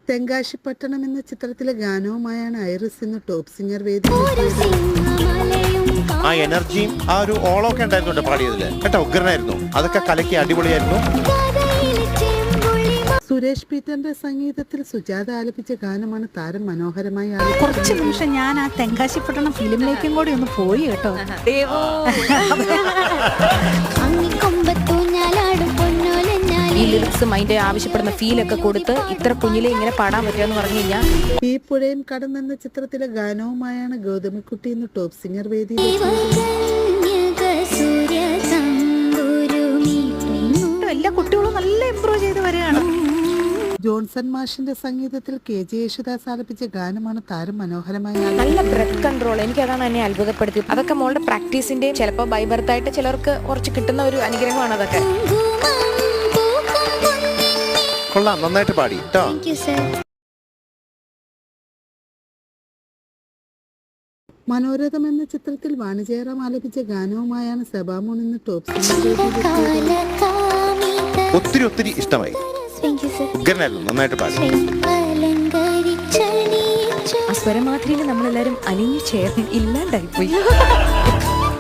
തെങ്കാശിപ്പട്ടണം എന്ന ചിത്രത്തിലെ ഗാനവുമായാണ് ഐറിസ് ഇന്ന് ടോപ്പ് സിംഗർ വേദി. ആ എനർജിയും ആ ഒരു ഓളമൊക്കെ ഉണ്ടായിരുന്നുണ്ട് പാടിയതില് കേട്ടോ, ഉഗ്രനായിരുന്നു. അതൊക്കെ കലക്കി അടിപൊളിയായിരുന്നു. സുരേഷ് പീറ്ററിന്റെ സംഗീതത്തിൽ സുജാത ആലപിച്ച ഗാനമാണ് താരം മനോഹരമായി കുറച്ച് നിമിഷം ഞാൻ ആ തെങ്കാശിപ്പട്ടണം ഫിലിമിലേക്കും കൂടി ഒന്ന് പോയി കേട്ടോ. ഈ ലിറിക്സും അതിന്റെ ആവശ്യപ്പെടുന്ന ഫീലൊക്കെ കൊടുത്ത് ഇത്ര കുഞ്ഞിലെ ഇങ്ങനെ പാടാൻ പറ്റുമെന്ന് പറഞ്ഞു കഴിഞ്ഞാൽ. ഈ പുഴയും കടന്നെന്ന ചിത്രത്തിലെ ഗാനവുമായാണ് ഗൗതമിക്കുട്ടി ഇന്ന് ടോപ്പ് സിംഗർ വേദി. എല്ലാ കുട്ടികളും നല്ല ഇംപ്രൂവ് ചെയ്ത് വരികയാണ്. ജോൺസൺ മാഷിന്റെ സംഗീതത്തിൽ KJ യേശുദാസ് ആലപിച്ച ഗാനമാണ് താരം മനോഹരമായി. നല്ല ബ്രെത്ത് കൺട്രോൾ, എനിക്ക് അതാണ് എന്നെ അത്ഭുതപ്പെടുത്തി. അതൊക്കെ മോളുടെ പ്രാക്ടീസിന്റെ ചിലപ്പോൾ ബൈ ബർത്ത് ആയിട്ട് ചിലർക്ക് കുറച്ച് കിട്ടുന്ന ഒരു അനുഗ്രഹമാണ് അതൊക്കെ. കൊള്ളാം, നന്നായിട്ട് പാടി കേട്ടോ. മനോരഥം എന്ന ചിത്രത്തിൽ വാണിജ്യറാം ആലപിച്ച ഗാനവുമായാണ് സെബാമോൻ ഇന്ന് ടോപ്പ് സിംഗർ. ഒത്തിരി ഇഷ്ടമായി. ഉഗ്രനായിരുന്നു, നന്നായിട്ട് പാടി. ആ സ്വരമാധുരിയിൽ നമ്മളെല്ലാരും അലിഞ്ഞു ചേർന്ന് ഇല്ലാണ്ടായിപ്പോയി.